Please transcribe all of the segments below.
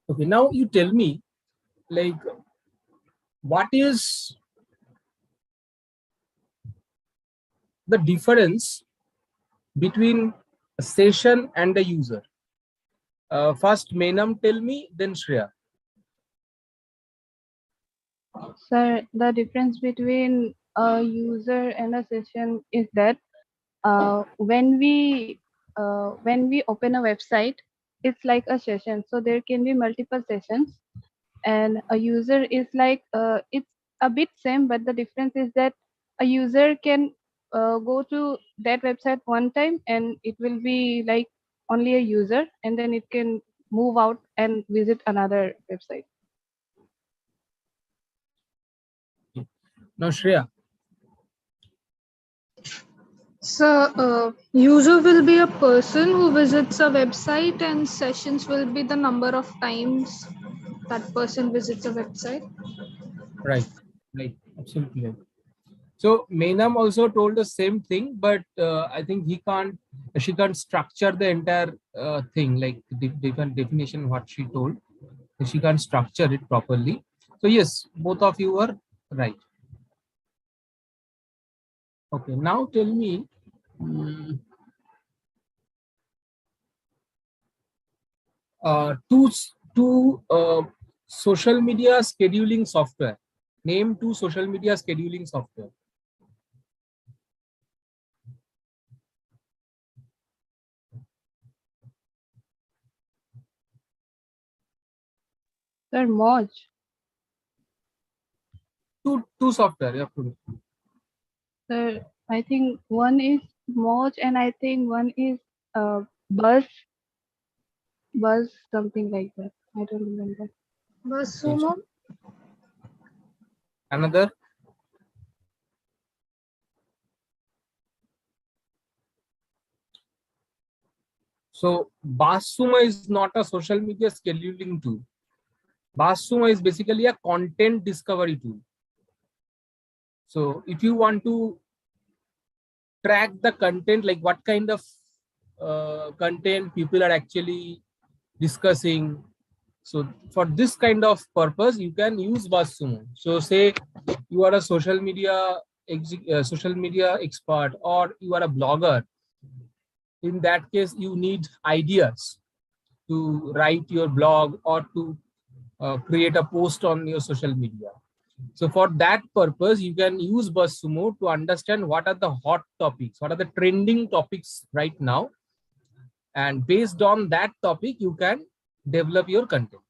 Okay, now you tell me, like, what is the difference between a session and a user? First, Menam tell me, then Shreya. So the difference between a user and a session is that when we open a website, it's like a session. So there can be multiple sessions, and a user is like it's a bit same, but the difference is that a user can go to that website one time, and it will be like only a user, and then it can move out and visit another website. Now, Shreya. So, user will be a person who visits a website, and sessions will be the number of times that person visits a website. Right, right, absolutely right. So Menam also told the same thing, but I think she can't structure the entire thing, like different definition what she told. She can't structure it properly. So yes, both of you are right. Okay, now tell me, mm, two social media scheduling software. Name two social media scheduling software. Sir, Moj. Two software. You have to do. Sir, I think one is Moj, and I think one is Buzz, Buzz, something like that. I don't remember. Okay, so Sumo. another. So Basuma is not a social media scheduling tool. Basuma is basically a content discovery tool. So if you want to track the content, like what kind of content people are actually discussing, so for this kind of purpose, you can use Basuma. So say you are a social media expert, or you are a blogger. In that case, you need ideas to write your blog or to create a post on your social media. So for that purpose, you can use BuzzSumo to understand what are the hot topics, what are the trending topics right now. And based on that topic, you can develop your content,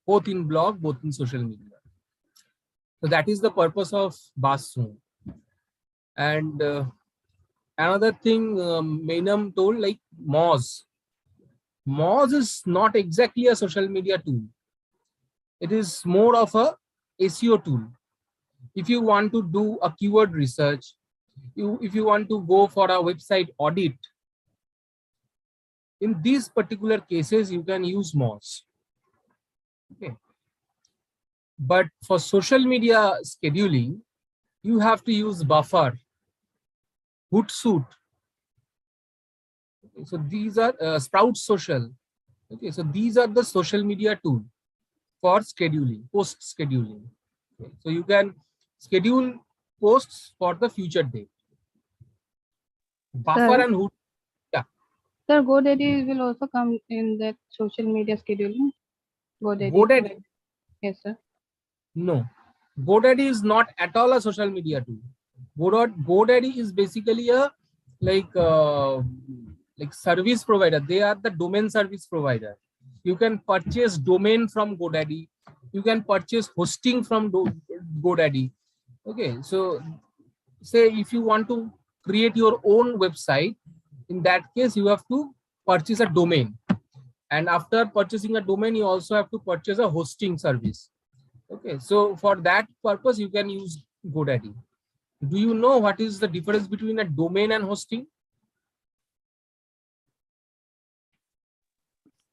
both in blog, both in social media. So that is the purpose of BuzzSumo. And another thing, Mainam told, like Moz. Moz is not exactly a social media tool. It is more of a SEO tool. If you want to do a keyword research, if you want to go for a website audit, in these particular cases, you can use Moz. Okay. But for social media scheduling, you have to use Buffer, Hootsuite. Okay, so these are Sprout Social. Okay, so these are the social media tool for scheduling, post scheduling. Okay, so you can schedule posts for the future date. Buffer Sir, and Hoot. Yeah. sir, GoDaddy will also come in that social media scheduling. GoDaddy. GoDaddy. Yes, sir. No, GoDaddy is not at all a social media tool. GoDaddy is basically a like like service provider. They are the domain service provider. You can purchase domain from GoDaddy. You can purchase hosting from GoDaddy. Okay, so say if you want to create your own website, in that case you have to purchase a domain, and after purchasing a domain, you also have to purchase a hosting service. Okay, so for that purpose, you can use GoDaddy. Do you know what is the difference between a domain and hosting?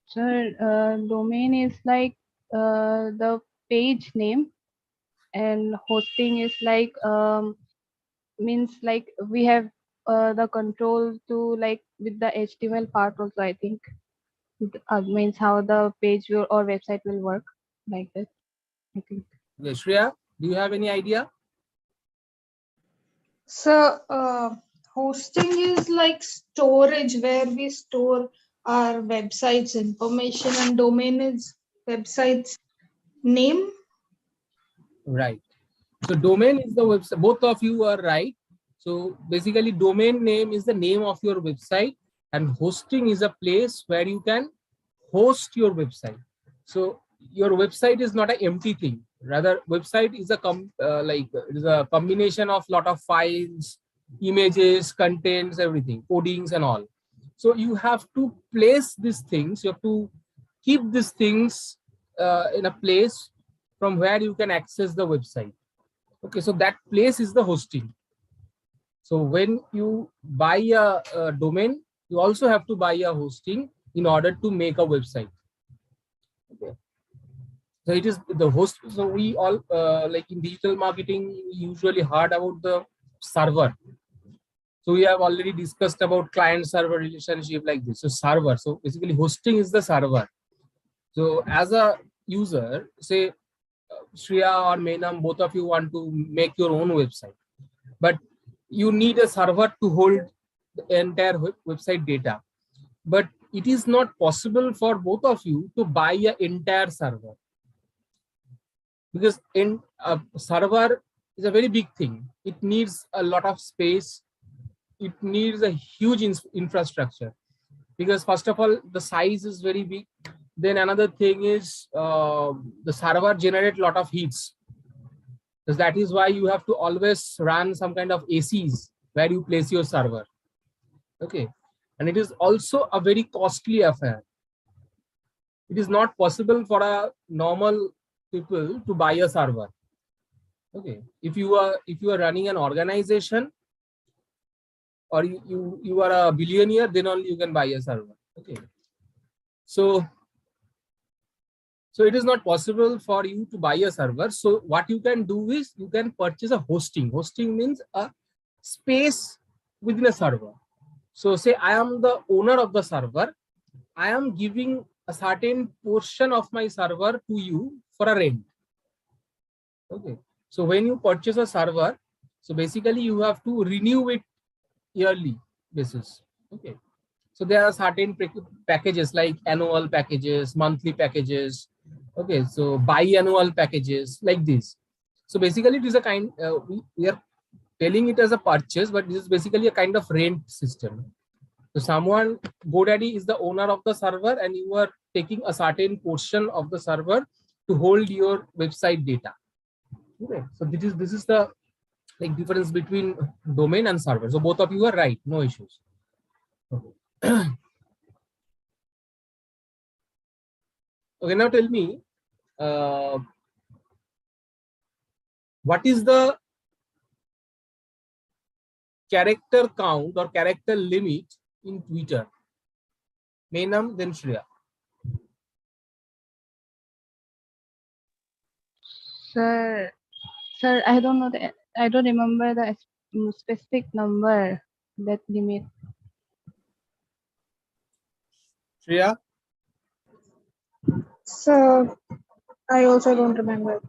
Sir, domain is like the page name, and hosting is like means like we have the control to like with the HTML part also, I think. Means how the page will or website will work, like that, I think. Okay, Shreya, do you have any idea? So, hosting is like storage where we store our website's information, and domain is website's name. Right. So domain is the website. Both of you are right. So basically, domain name is the name of your website, and hosting is a place where you can host your website. So your website is not an empty thing. Rather, website is a it is a combination of lot of files, images, contents, everything, codings, and all. So you have to place these things. You have to keep these things in a place from where you can access the website. Okay, so that place is the hosting. So when you buy a domain, you also have to buy a hosting in order to make a website. Okay. So it is the host. So we all like in digital marketing, we usually heard about the server. So we have already discussed about client server relationship like this. So server. So basically hosting is the server. So as a user, say Shreya or Meenam, both of you want to make your own website, but you need a server to hold the entire website data. But it is not possible for both of you to buy an entire server, because in a server is a very big thing. It needs a lot of space. It needs a huge infrastructure, because first of all, the size is very big. Then another thing is the server generate a lot of heats. Because that is why you have to always run some kind of ACs where you place your server. Okay. And it is also a very costly affair. It is not possible for a normal people to buy a server. Okay. If you are running an organization, or you are a billionaire, then only you can buy a server. Okay. So it is not possible for you to buy a server. So what you can do is you can purchase a hosting. Hosting means a space within a server. So say I am the owner of the server. I am giving a certain portion of my server to you for a rent. Okay. So when you purchase a server, so basically you have to renew it yearly basis. Okay. So there are certain packages like annual packages, monthly packages. Okay. So biannual packages like this. So basically it is a kind, we are telling it as a purchase, but this is basically a kind of rent system. So someone, GoDaddy is the owner of the server, and you are taking a certain portion of the server to hold your website data. Okay. So this is the like difference between domain and server. So both of you are right, no issues. Okay. Okay, now tell me, what is the character count or character limit in Twitter? Meenam, then Shreya. Sir, I don't know I don't remember the specific number that limit. Shreya, So, I also don't remember.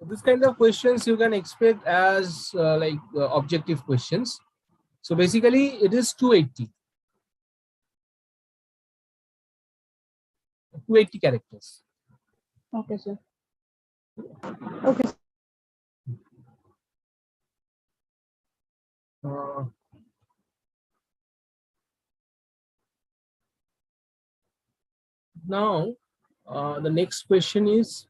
this kind of questions you can expect as objective questions. So basically it is 280 characters. Okay, sir. Okay. Uh, now the next question is,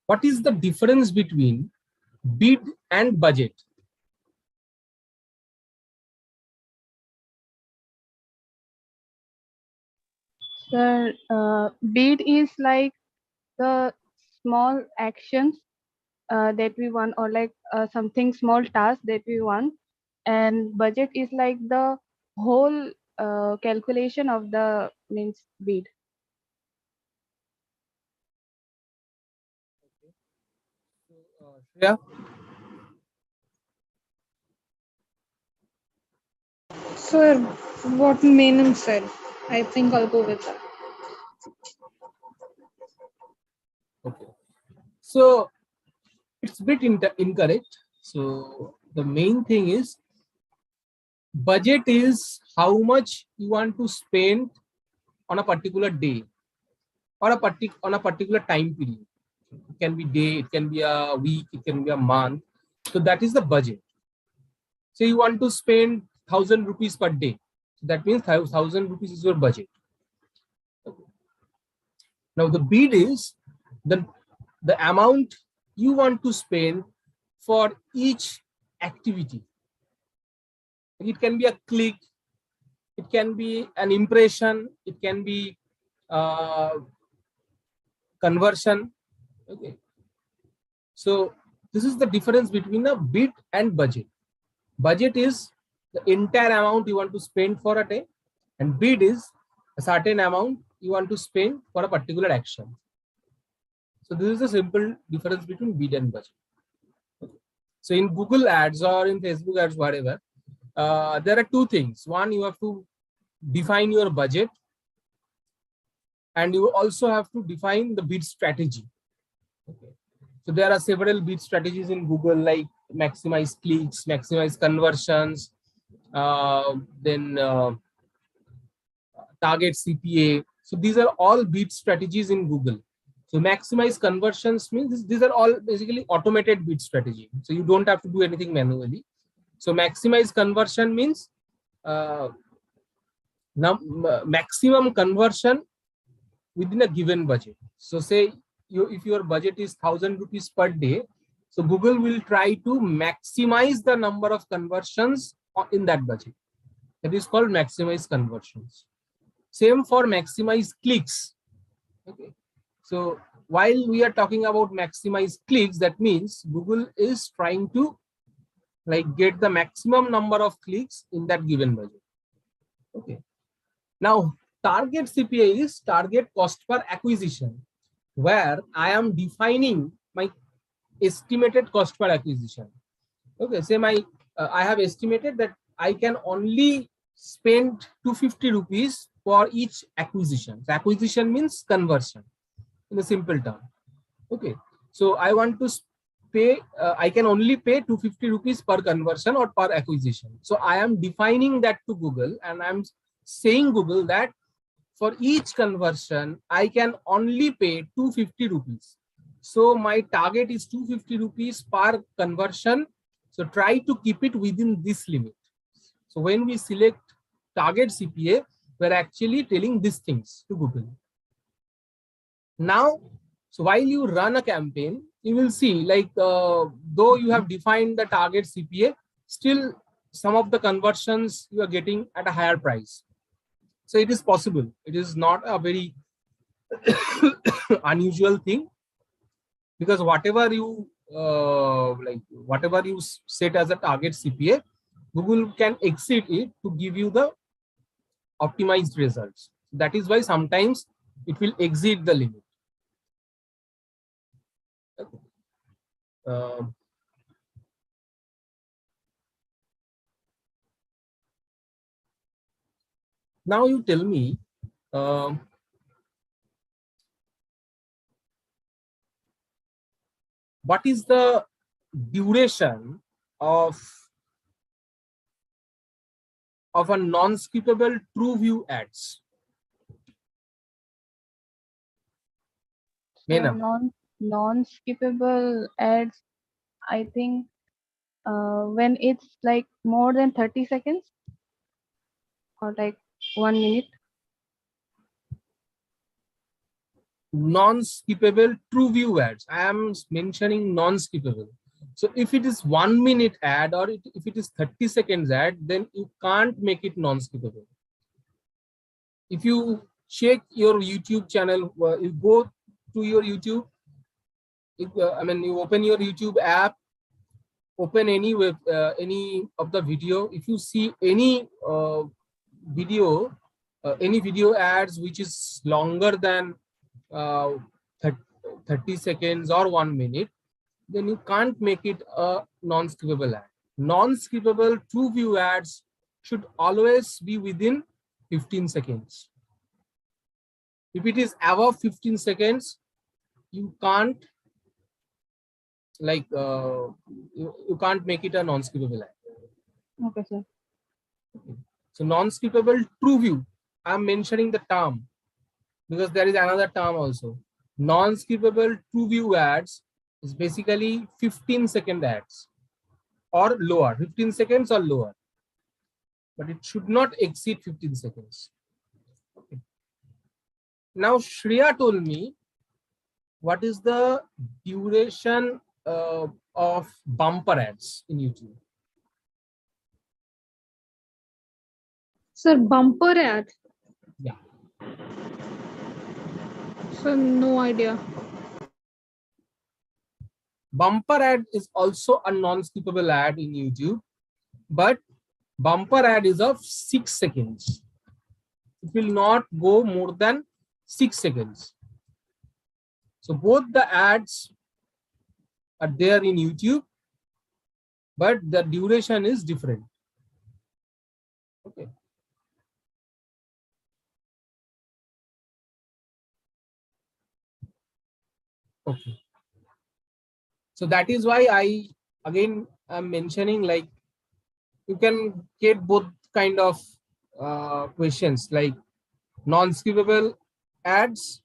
what is the difference between bid and budget? Sir, bid is like the small actions that we want, or like something small task that we want, and budget is like the whole calculation of the means bid. Shreya? Sir, what Menon said, I think I'll go with that. Okay. So it's a bit incorrect. So the main thing is budget is how much you want to spend on a particular day or on a particular time period. It can be day, it can be a week, it can be a month. So that is the budget. So you want to spend 1,000 rupees per day. So that means 1,000 rupees is your budget. Now the bid is the amount you want to spend for each activity. It can be a click, it can be an impression, it can be conversion. Okay. So this is the difference between a bid and budget. Budget is the entire amount you want to spend for a day, and bid is a certain amount you want to spend for a particular action. So this is the simple difference between bid and budget. Okay. So in Google ads or in Facebook ads, whatever, there are two things. One, you have to define your budget, and you also have to define the bid strategy. Okay. So there are several bid strategies in Google, like maximize clicks, maximize conversions, then target CPA. So these are all bid strategies in Google. So maximize conversions means these are all basically automated bid strategy. So you don't have to do anything manually. So maximize conversion means maximum conversion within a given budget. So say if your budget is 1,000 rupees per day, so Google will try to maximize the number of conversions in that budget. That is called maximize conversions. Same for maximize clicks. Okay. So while we are talking about maximize clicks, that means Google is trying to get the maximum number of clicks in that given budget. Okay. Now target CPA is target cost per acquisition, where I am defining my estimated cost per acquisition. Okay, say I have estimated that I can only spend 250 rupees for each acquisition. So acquisition means conversion in a simple term. Okay, so I want to pay, I can only pay 250 rupees per conversion or per acquisition. So I am defining that to Google, and I'm saying Google that for each conversion, I can only pay 250 rupees. So my target is 250 rupees per conversion. So try to keep it within this limit. So when we select target CPA, we're actually telling these things to Google. Now, so while you run a campaign, you will see though you have defined the target CPA, still some of the conversions you are getting at a higher price. So it is possible. It is not a very unusual thing, because whatever you set as a target CPA, Google can exceed it to give you the optimized results. That is why sometimes it will exceed the limit. Now you tell me, what is the duration of a non-skippable true view ads? So non-skippable ads, I think when it's like more than 30 seconds or like 1 minute. Non-skippable true view ads. I am mentioning non-skippable. So if it is 1 minute ad or if it is 30 seconds ad, then you can't make it non-skippable. If you check your YouTube channel, you go to your YouTube, you open your YouTube app, open any of the video. If you see any video ads which is longer than 30 seconds or 1 minute, then you can't make it a non-skippable ad. Non-skippable true view ads should always be within 15 seconds. If it is above 15 seconds, you can't you can't make it a non-skippable ad. Okay, sir. So non-skippable true view, I'm mentioning the term because there is another term also. Non-skippable true view ads is basically 15-second ads or lower, 15 seconds or lower, but it should not exceed 15 seconds. Okay. Now Shreya told me what is the duration of bumper ads in YouTube. Sir, bumper ad. Yeah. So no idea. Bumper ad is also a non-skippable ad in YouTube, but bumper ad is of 6 seconds. It will not go more than 6 seconds. So both the ads are there in YouTube, but the duration is different. Okay. Okay. So that is why I again am mentioning, like, you can get both kind of questions, like non-skippable ads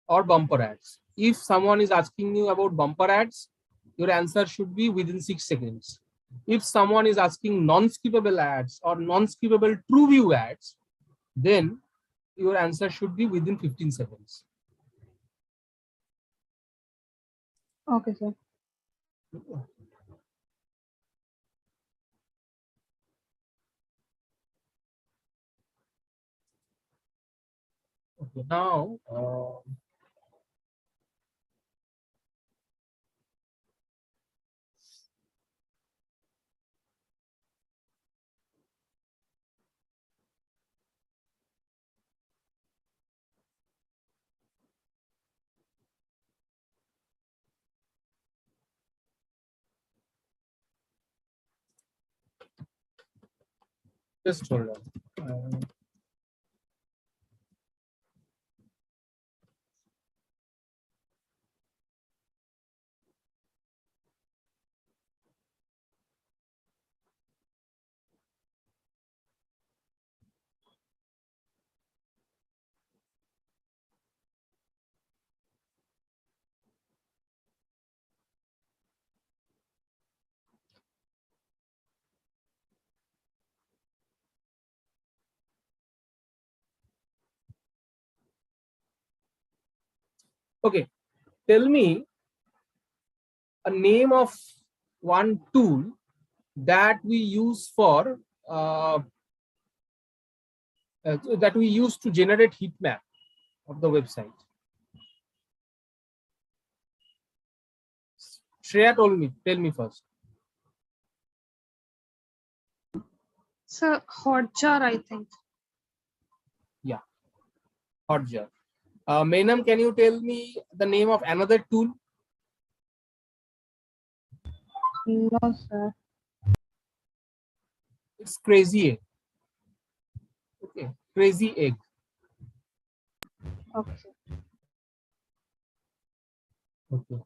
or bumper ads. If someone is asking you about bumper ads, your answer should be within 6 seconds. If someone is asking non-skippable ads or non-skippable true view ads, then your answer should be within 15 seconds. Okay, sir. Okay, now just hold on. Okay, tell me a name of one tool that we use for that we use to generate heat map of the website. Shreya told me, tell me first. Sir, Hotjar, I think. Yeah, Hotjar. Mainam, can you tell me the name of another tool? No, sir. It's Crazy Egg. Okay, Crazy Egg. Okay, sir. Okay.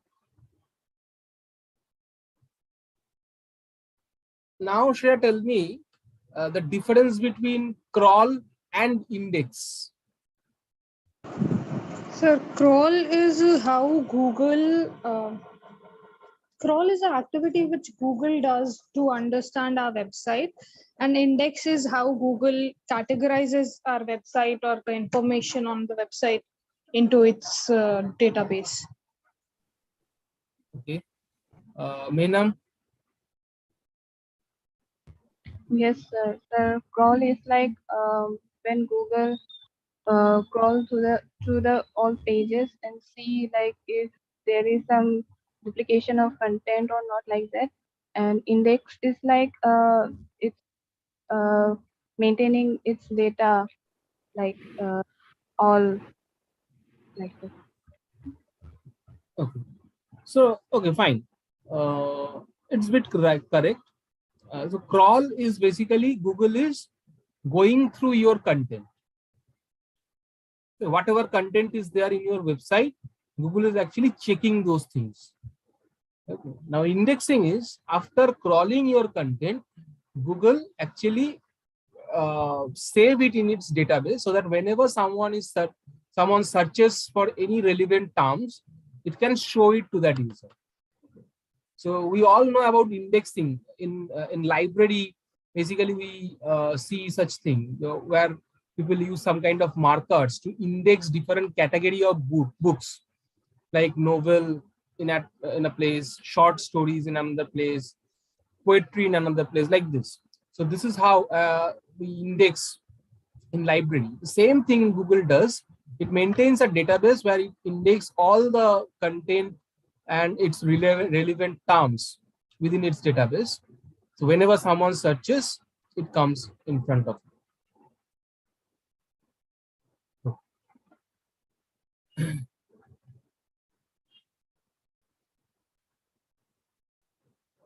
Now, Shreya, tell me the difference between crawl and index. Sir, crawl is how Google. Crawl is an activity which Google does to understand our website, and index is how Google categorizes our website or the information on the website into its database. Okay. Mainam. Yes, sir. The crawl is like when Google crawl through the all pages and see like if there is some duplication of content or not, like that. And index is like it's maintaining its data, like all like that. Okay. So, okay, fine. It's a bit correct. So crawl is basically Google is going through your content. So whatever content is there in your website, Google is actually checking those things. Okay. Now indexing is after crawling your content, Google actually save it in its database so that whenever someone searches for any relevant terms, it can show it to that user. So we all know about indexing in library. Basically, we see such thing where people use some kind of markers to index different category of books, like novel in a place, short stories in another place, poetry in another place, like this. So this is how we index in library. The same thing Google does. It maintains a database where it indexes all the content and its relevant terms within its database. So whenever someone searches, it comes in front of you.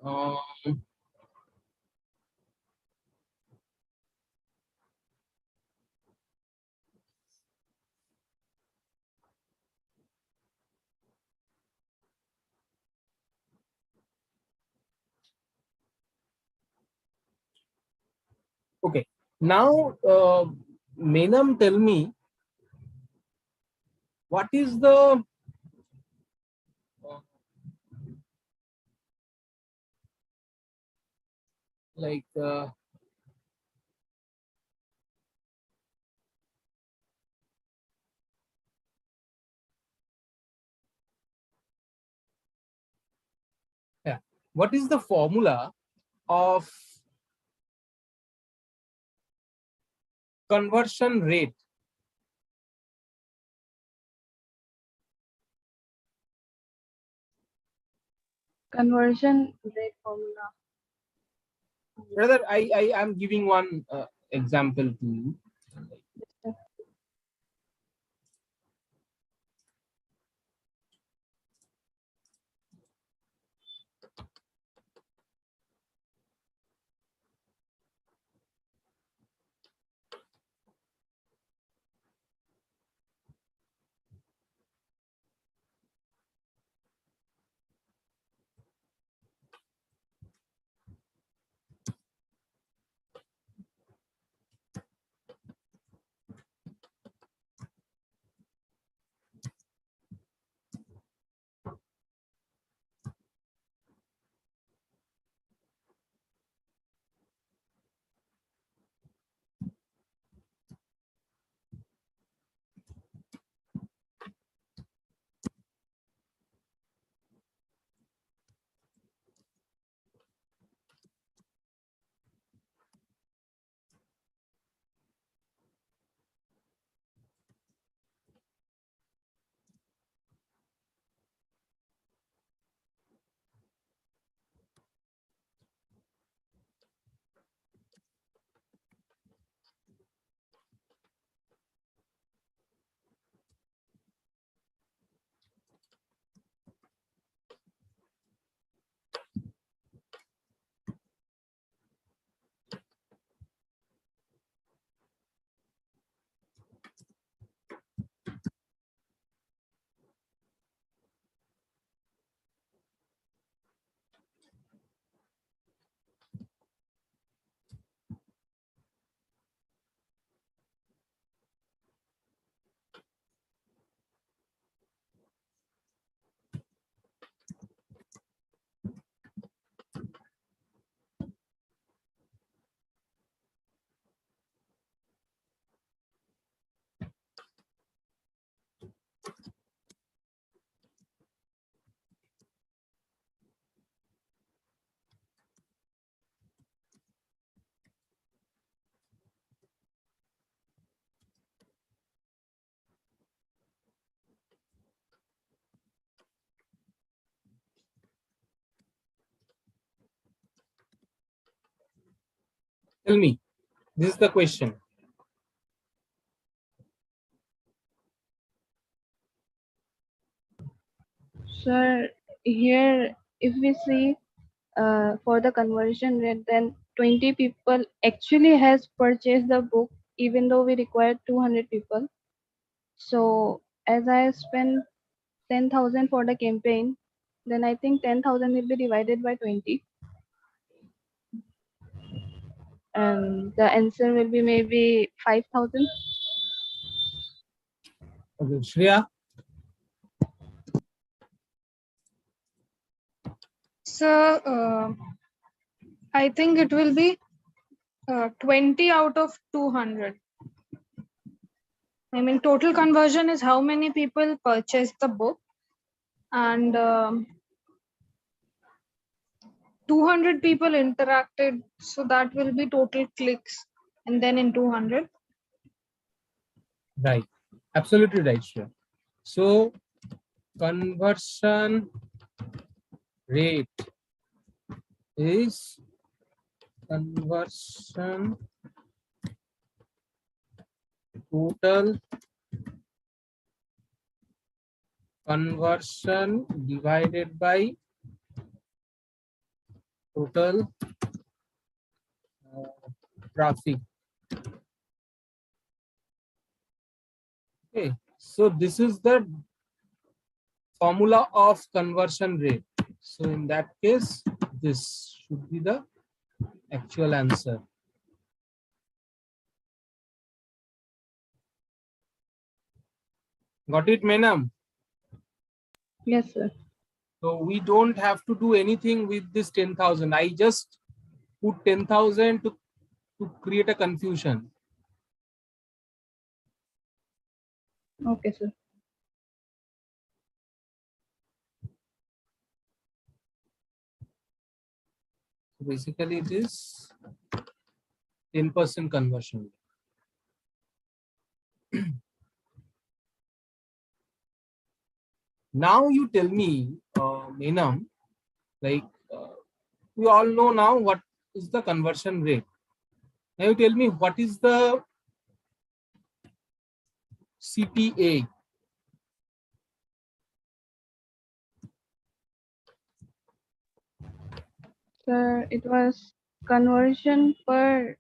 Um, okay. Now, Menam, tell me, what is the like yeah, what is the formula of conversion rate? Conversion rate formula. Brother, I am giving one example to you. Tell me, this is the question. Sir, here if we see for the conversion rate, then 20 people actually has purchased the book, even though we required 200 people. So as I spent 10,000 for the campaign, then I think 10,000 will be divided by 20, and the answer will be maybe 5,000. Okay, Shreya. So I think it will be 20 out of 200. I mean, total conversion is how many people purchased the book, and 200 people interacted. So that will be total clicks, and then in 200. Right. Absolutely right, Shreya. So conversion rate is conversion total conversion divided by total traffic. Okay, so this is the formula of conversion rate. So in that case, this should be the actual answer. Got it, Menam? Yes, sir. So we don't have to do anything with this 10,000. I just put 10,000 to create a confusion. Okay, sir. So basically it is 10% conversion. Now you tell me, Menam, like we all know now what is the conversion rate. Now you tell me what is the CPA? Sir, it was conversion per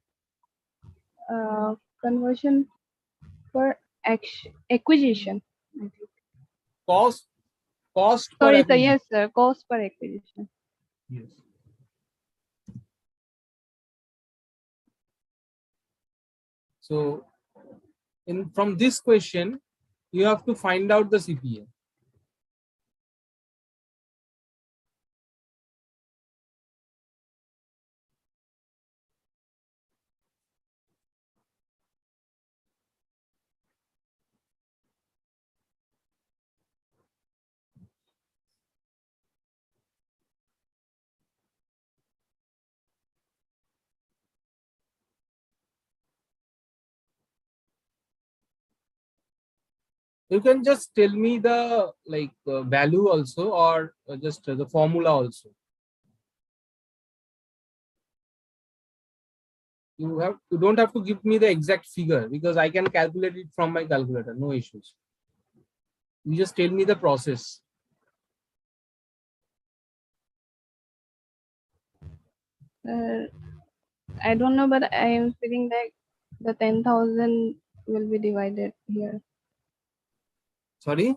conversion per acquisition. I think. Cost per Sorry, sir. acquisition. Yes, sir. Cost per acquisition. Yes. So from this question, you have to find out the CPA. You can just tell me the value also, or just the formula also. You don't have to give me the exact figure, because I can calculate it from my calculator, no issues. You just tell me the process. I don't know, but I am feeling like the 10,000 will be divided here. Sorry?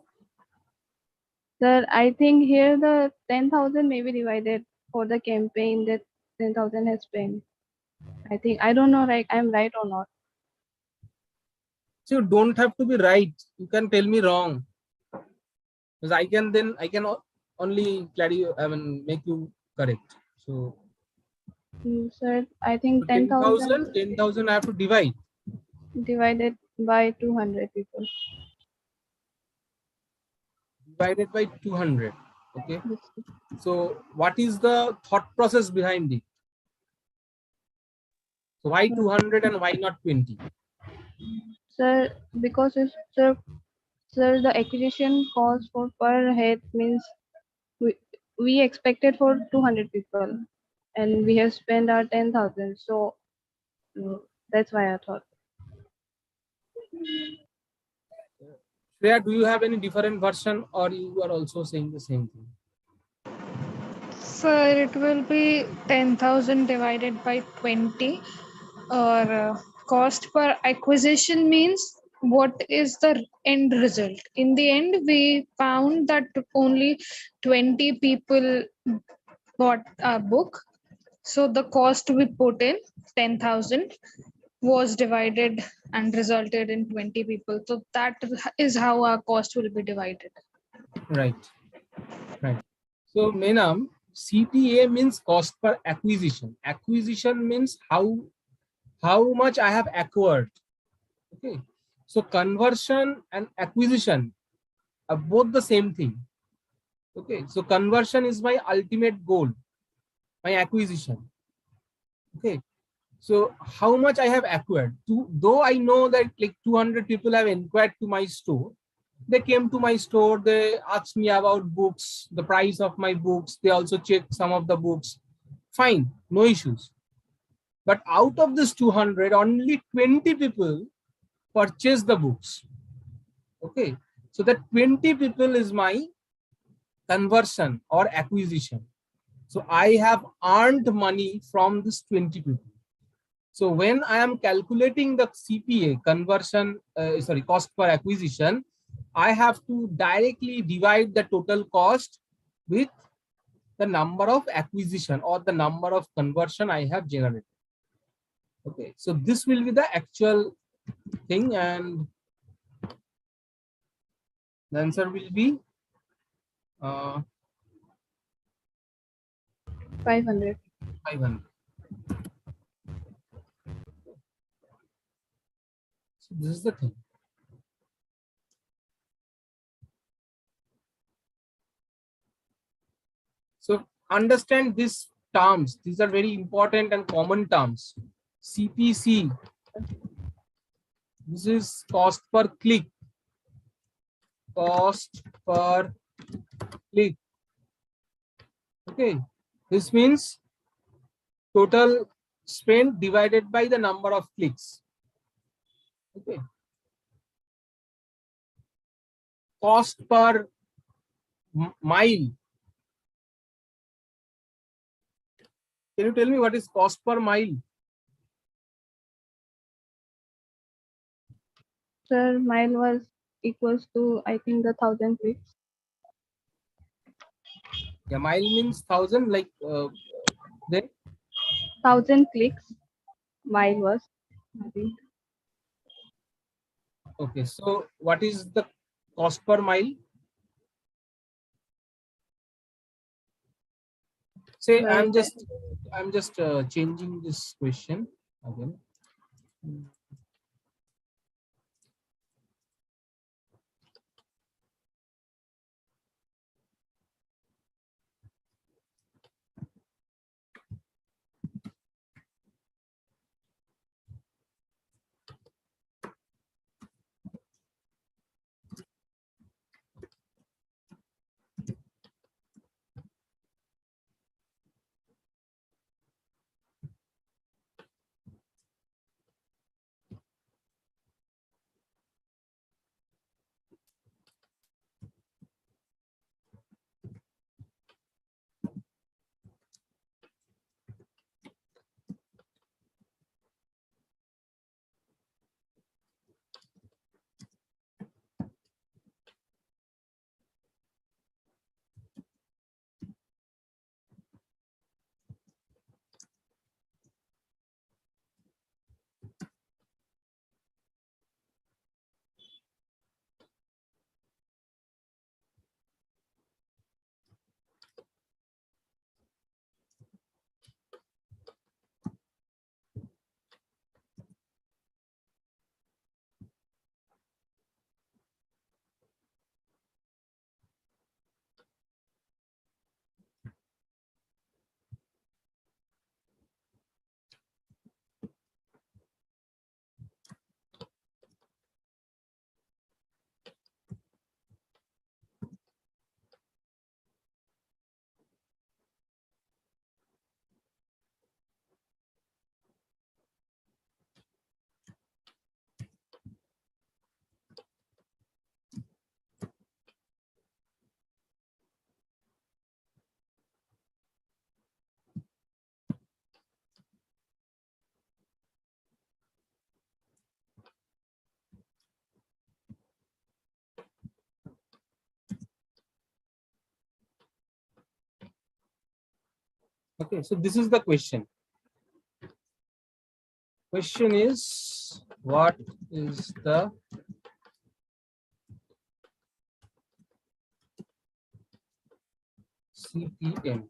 Sir, I think here the 10,000 may be divided for the campaign that 10,000 has spent. I think, I don't know, like I'm right or not. So you don't have to be right. You can tell me wrong. Because I can only clarify, I mean, make you correct. So Sir, I think 10,000, 10,000 10,000 I have to divide. divided by 200 people. Divided by 200. Okay. Yes. So what is the thought process behind it? So why 200 and why not 20? Sir, because it's, sir, the acquisition cost for per head means we expected for 200 people and we have spent our 10,000. So that's why I thought. Shreya, do you have any different version, or you are also saying the same thing? So it will be 10,000 divided by 20, or cost per acquisition means what is the end result. In the end, we found that only 20 people bought a book. So the cost we put in, 10,000, was divided and resulted in 20 people. So that is how our cost will be divided. Right. Right. So, Menam, CPA means cost per acquisition. Acquisition means how much I have acquired. Okay. So conversion and acquisition are both the same thing. Okay. So conversion is my ultimate goal, my acquisition. Okay. So how much I have acquired. Though I know that like 200 people have inquired to my store, they came to my store, they asked me about books, the price of my books. They also checked some of the books. Fine, no issues. But out of this 200, only 20 people purchase the books. Okay. So that 20 people is my conversion or acquisition. So I have earned money from this 20 people. So when I am calculating the CPA, cost per acquisition, I have to directly divide the total cost with the number of acquisition or the number of conversion I have generated. Okay, so this will be the actual thing, and the answer will be 500. 500. So this is the thing. So understand these terms. These are very important and common terms. CPC. This is cost per click. Cost per click. Okay. This means total spend divided by the number of clicks. Okay. Cost per mile. Can you tell me what is cost per mile? Sir, mile was equals to, I think, the 1,000 clicks. Yeah, mile means 1,000. Like then 1,000 clicks. Mile was, I think. okay. So what is the cost per mile? Say Well, I'm just changing this question again. Okay, so this is the question. Question is, what is the CPM?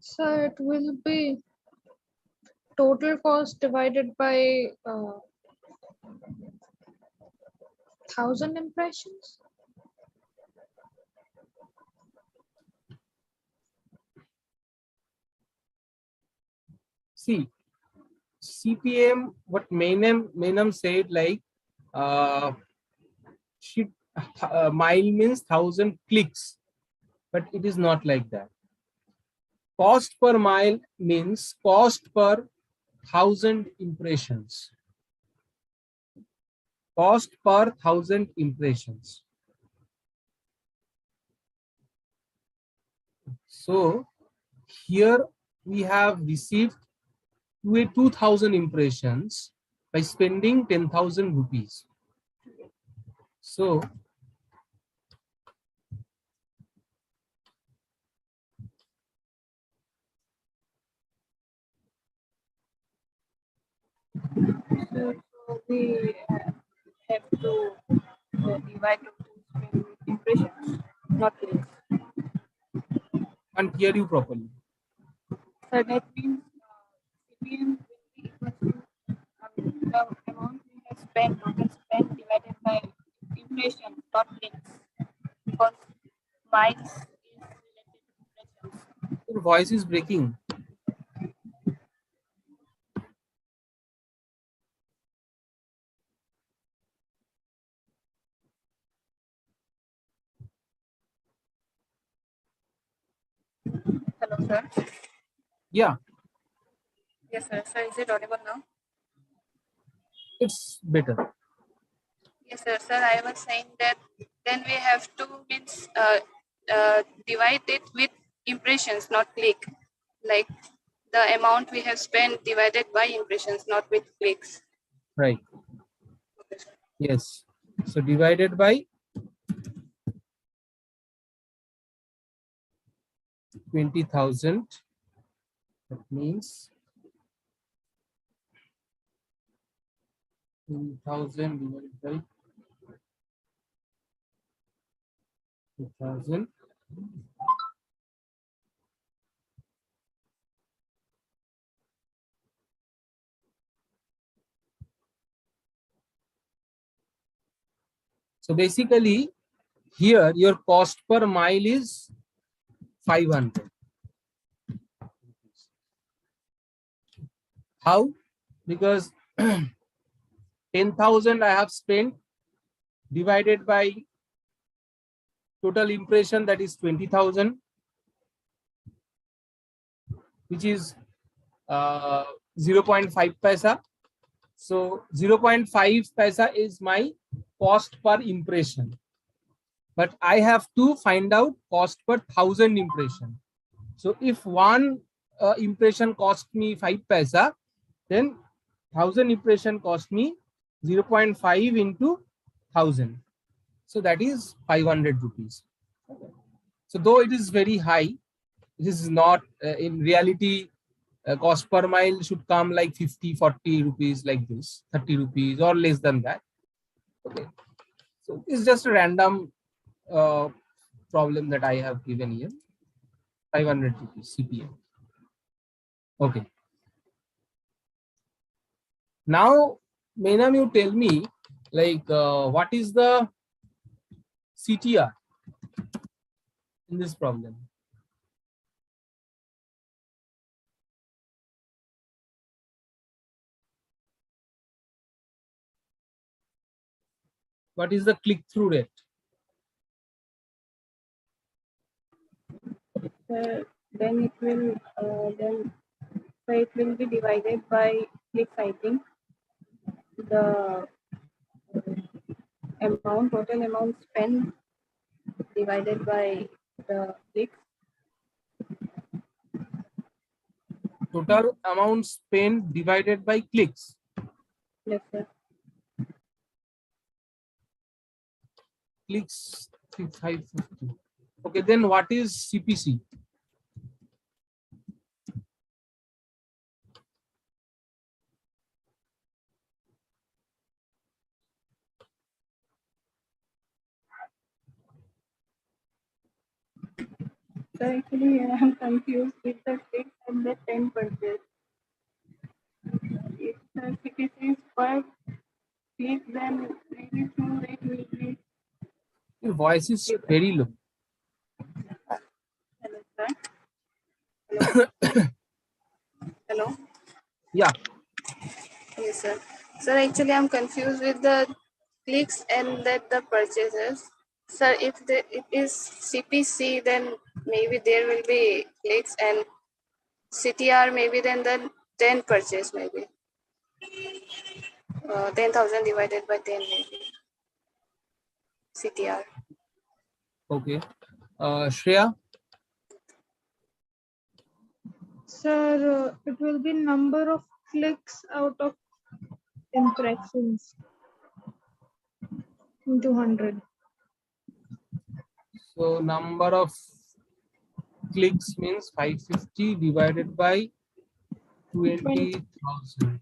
So it will be total cost divided by 1,000 impressions. See, CPM, what Mainam said, like she mile means 1,000 clicks, but it is not like that. Cost per mile means cost per 1,000 impressions. Cost per 1,000 impressions. So here we have received 2,000 impressions by spending 10,000 rupees. So So we have to divide the impressions, not clicks. can't hear you properly. So that means CPM will be equal to the amount we have spent, total spent divided by impression, not clicks. Because miles is related to impressions. Your voice is breaking. Hello, sir. Yeah, Yes, sir. Sir, is it audible now? it's better. Yes, sir. Sir, I was saying that then we have to means divide it with impressions, not click. Like the amount we have spent divided by impressions, not with clicks. Right. Okay, sir. Yes. So divided by 20,000. That means 20,000 divided by 2,000. So basically, here your cost per mile is 500. How? Because 10,000 I have spent divided by total impression, that is 20,000, which is 0.5 paisa. So 0.5 paisa is my cost per impression. But I have to find out cost per 1,000 impression. So if one impression cost me 5 paisa, then 1,000 impression cost me 0.5 into 1,000. So that is 500 rupees. So though it is very high, this is not in reality. Cost per mile should come like 50-40 rupees, like this, 30 rupees or less than that. Okay, so it's just a random problem that I have given here. 500 rupees CPM. Okay, now Mainam, you tell me, like what is the CTR in this problem? What is the click-through rate? Then it will so it will be divided by clicks. I think the amount, total amount spent divided by the clicks. Total amount spent divided by clicks. Yes, sir. Clicks 550. Okay, then what is CPC? So actually, I am confused with the clicks and the 10 purchase. If the CPC is per click, then maybe through rate will be. Your voice is very low. Hello, sir. Hello. Hello. Yeah. Yes, sir. Sir, actually, I'm confused with the clicks and that the purchases. Sir, if it is CPC, then maybe there will be clicks, and CTR maybe then 10 purchase maybe. 10,000 divided by 10 maybe. CTR. Okay. Shreya? Sir, it will be number of clicks out of impressions into 100. So number of clicks means 550 divided by 20,000.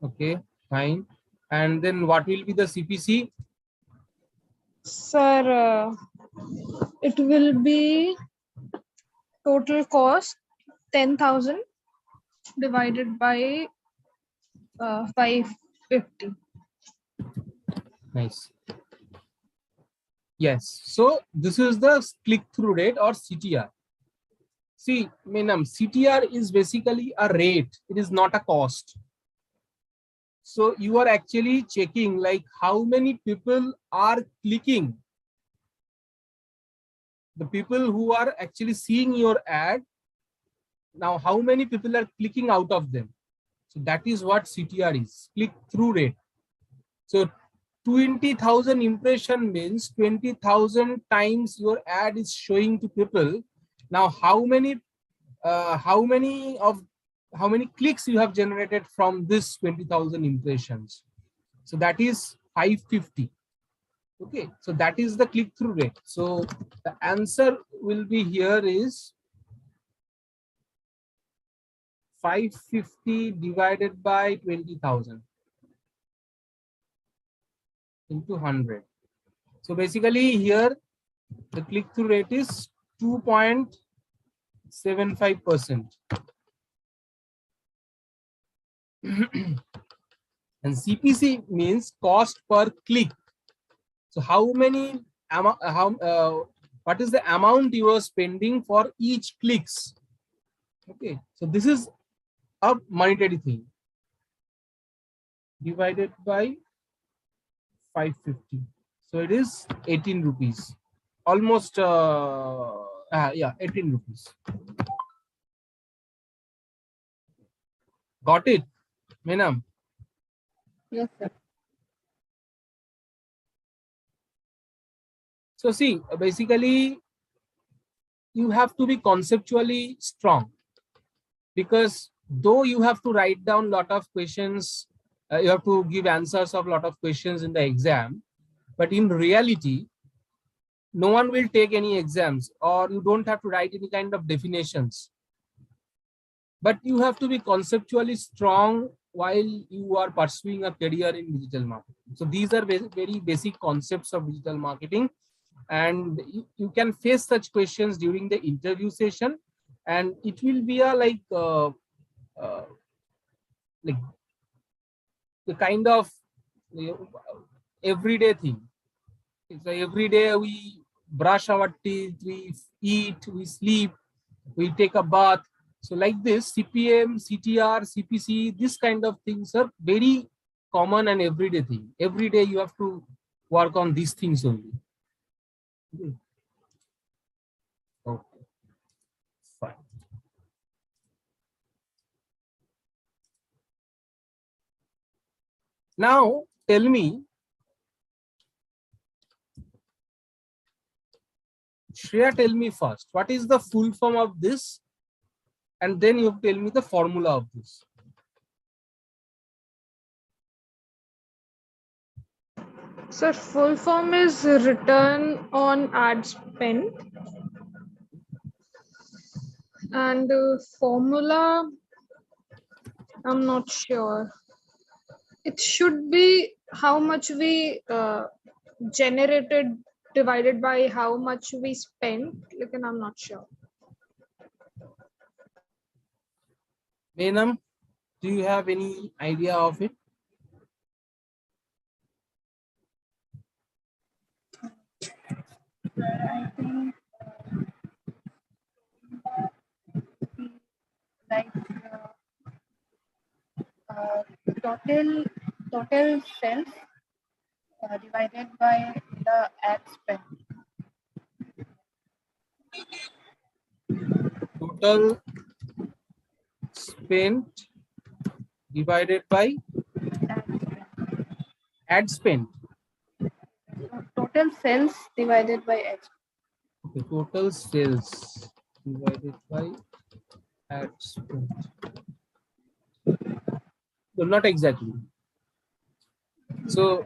Okay, fine. And then what will be the CPC? Sir, it will be total cost 10,000 divided by 550. Nice. Yes. So this is the click-through rate or CTR. See, Meenam, CTR is basically a rate. It is not a cost. So you are actually checking like how many people are clicking. The people who are actually seeing your ad. Now, how many people are clicking out of them? So that is what CTR is, click-through rate. So 20,000 impression means 20,000 times your ad is showing to people. Now, how many clicks you have generated from this 20,000 impressions? So that is 550. Okay, so that is the click-through rate. So the answer will be here is 550 divided by 20,000 into 100. So basically here the click-through rate is 2.75%. And CPC means cost per click. So how many what is the amount you are spending for each clicks? Okay, so this is a monetary thing divided by 550. So it is 18 rupees. Almost yeah, 18 rupees. Got it, Meenam? Yes, sir. So see, basically you have to be conceptually strong, because though you have to write down a lot of questions, you have to give answers of a lot of questions in the exam, but in reality, no one will take any exams, or you don't have to write any kind of definitions. But you have to be conceptually strong while you are pursuing a career in digital marketing. So these are very basic concepts of digital marketing, and you can face such questions during the interview session, and it will be a like the kind of everyday thing. So every day we brush our teeth, we eat, we sleep, we take a bath. So like this, CPM, CTR, CPC, this kind of things are very common and everyday thing. Every day you have to work on these things only. Okay, fine. Now tell me, Shreya, tell me first, what is the full form of this? And then you tell me the formula of this. Sir, full form is return on ad spend. And formula, I'm not sure. It should be how much we generated divided by how much we spent. Like, I'm not sure. Meenam, do you have any idea of it? I think like total sales divided by the ad spend. Total spent divided by ad spent. Total sales divided by ad spend. Okay, total sales divided by ad spent. So not exactly. So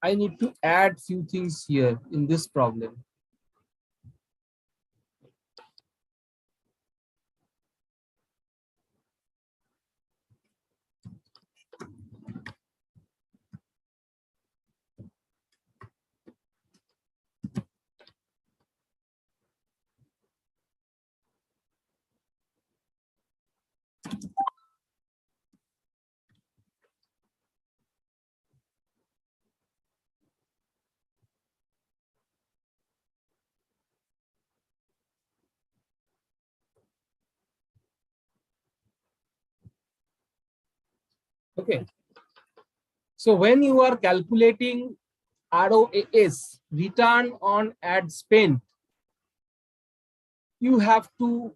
I need to add few things here in this problem. Okay. So when you are calculating ROAS, return on ad spend, you have to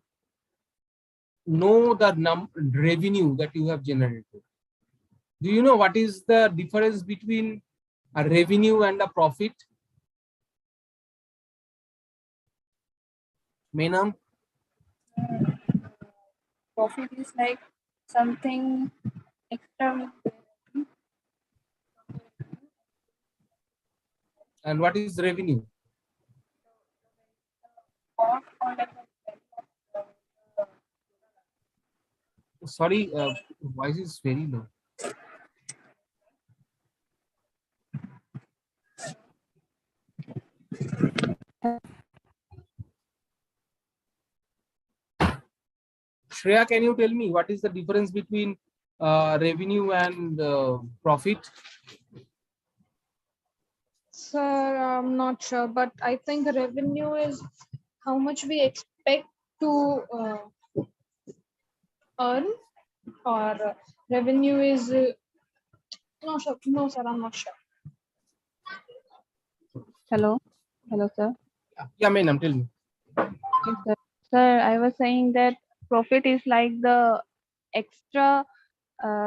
know the revenue that you have generated. Do you know what is the difference between a revenue and a profit? Meenam? Profit is like something extra. And what is revenue? Cost or like Sorry, voice is very low. Shreya, can you tell me what is the difference between revenue and profit? Sir, I'm not sure, but I think revenue is how much we expect to earn, or revenue is no, sir. No, sir, I'm not sure. hello, sir. Yeah, Meenam, tell me. Yes, sir. Sir, I was saying that profit is like the extra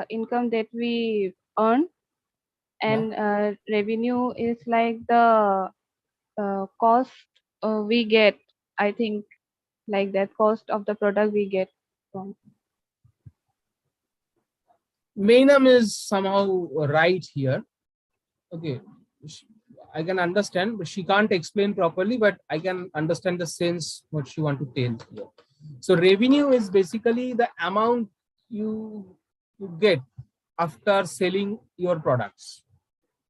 income that we earn, and revenue is like the cost we get. I think like that cost of the product we get from. Meenam is somehow right here. Okay, I can understand, but she can't explain properly, but I can understand the sense what she want to tell here. So revenue is basically the amount you get after selling your products.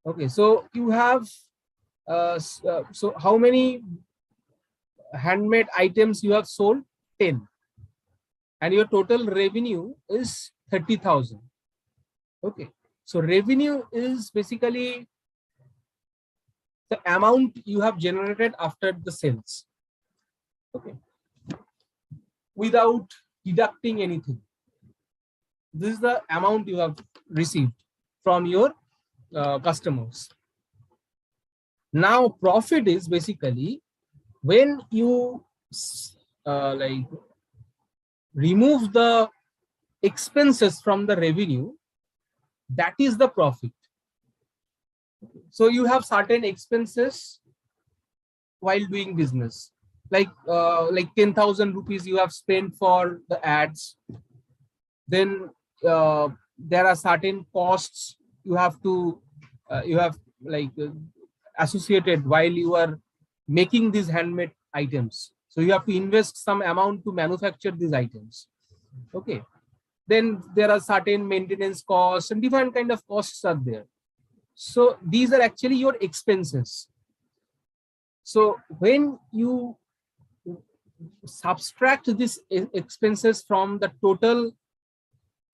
Okay, so you have so how many handmade items you have sold? 10, and your total revenue is 30,000. Okay, so revenue is basically the amount you have generated after the sales. Okay, without deducting anything. This is the amount you have received from your customers. Now profit is basically when you like remove the expenses from the revenue, that is the profit. So you have certain expenses while doing business, like 10,000 rupees you have spent for the ads. Then there are certain costs you have to associated while you are making these handmade items. So you have to invest some amount to manufacture these items. Okay. Then there are certain maintenance costs and different kind of costs are there. So these are actually your expenses. So when you subtract these expenses from the total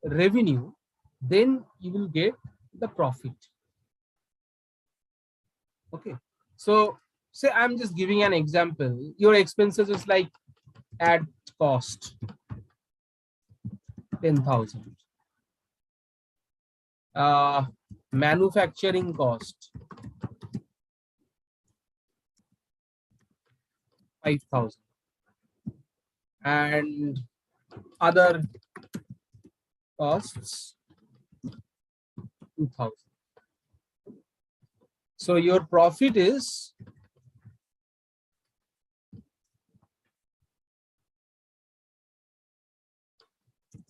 revenue, then you will get the profit. Okay. So say I'm just giving an example. Your expenses is like ad cost 10,000. Manufacturing cost 5,000. And other costs 2,000. So your profit is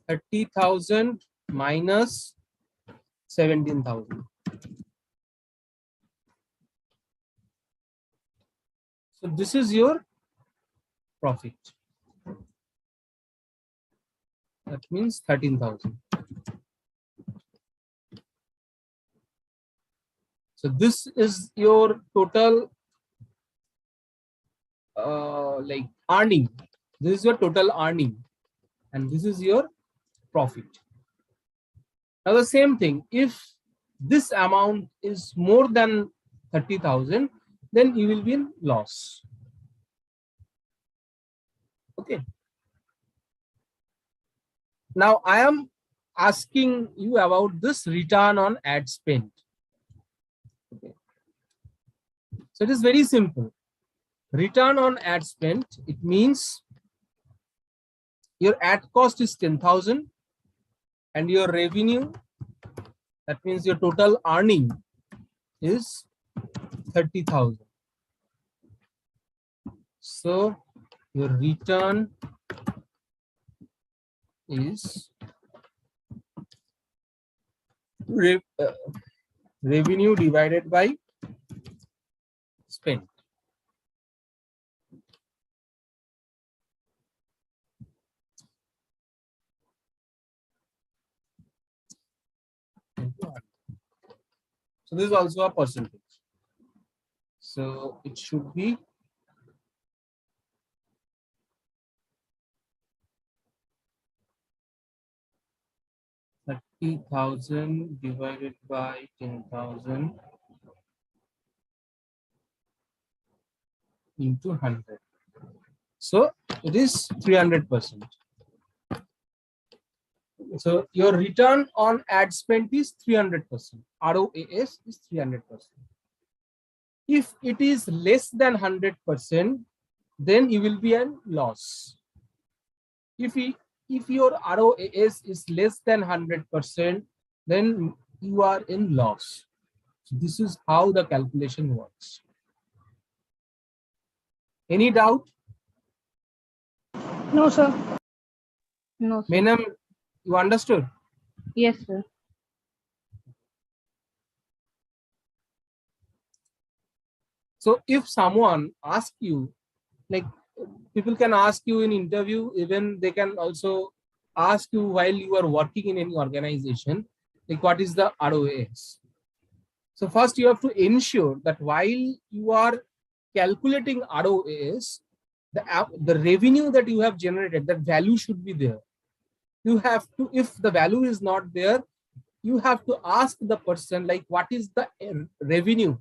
30,000 minus 17,000. So this is your profit. That means 13,000. So this is your total earning. This is your total earning, and this is your profit. Now the same thing, if this amount is more than 30,000, then you will be in loss. Okay. Now I am asking you about this return on ad spend. Okay. So it is very simple. Return on ad spend, it means your ad cost is 10,000 and your revenue, that means your total earning is 30,000. So your return is revenue divided by spend. So this is also a percentage. So it should be 30,000 divided by 10,000 into 100. So it is 300%. So your return on ad spend is 300%. ROAS is 300%. If it is less than 100%, then you will be a loss. If your ROAS is less than 100%, then you are in loss. So this is how the calculation works. Any doubt? No, sir. No, sir. Menam, you understood? Yes, sir. So if someone asks you, like people can ask you in interview, even they can also ask you while you are working in any organization, like what is the ROAS? So first you have to ensure that while you are calculating ROAS, the revenue that you have generated, that value should be there. You have to, if the value is not there, you have to ask the person like, what is the revenue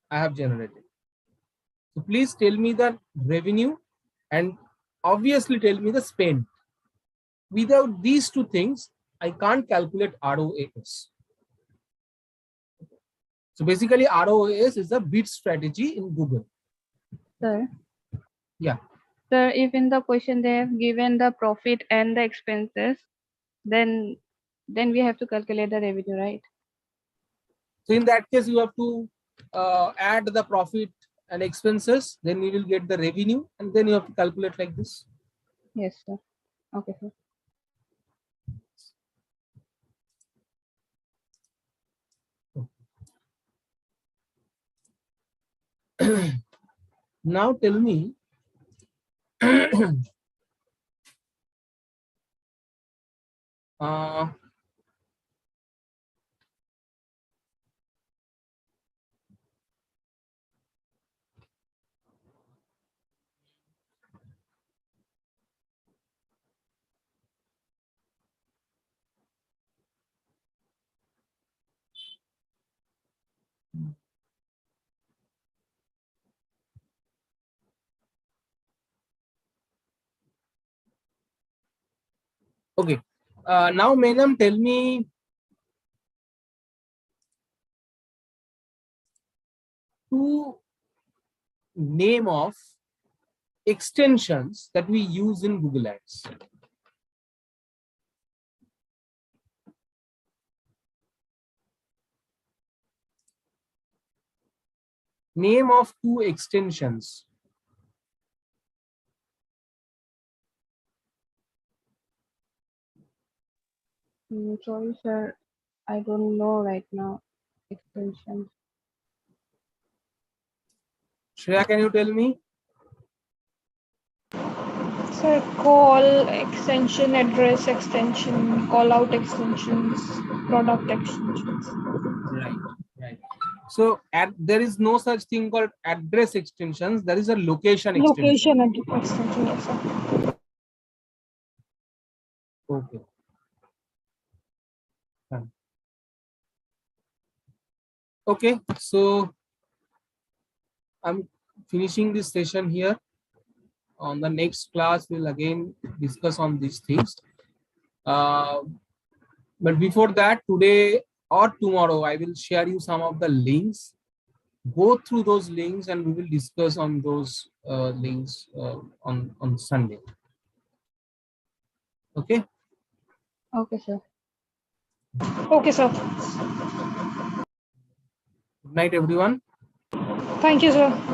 I have generated? So please tell me the revenue and obviously tell me the spend. Without these two things, I can't calculate ROAS. So basically ROAS is a bid strategy in Google. Sir. Yeah. Sir, if in the question they have given the profit and the expenses, then we have to calculate the revenue, right? So in that case, you have to add the profit and expenses, then you will get the revenue, and then you have to calculate like this. Yes, sir. Okay, sir. Now tell me, uh, okay. Now, Menam, tell me two name of extensions that we use in Google Ads. Name of two extensions. Sorry, sir. I don't know right now. Extensions. Shreya, can you tell me? So call extension, address extension, call out extensions, product extensions. Right, right. So there is no such thing called address extensions. There is a location extension. Location extension, yes, sir. Okay. Fine. Okay, so I'm finishing this session here. On the next class, we'll again discuss on these things. But before that, today or tomorrow, I will share you some of the links. Go through those links and we will discuss on those links on Sunday. Okay? Okay, sir. Okay, sir. Good night, everyone. Thank you, sir.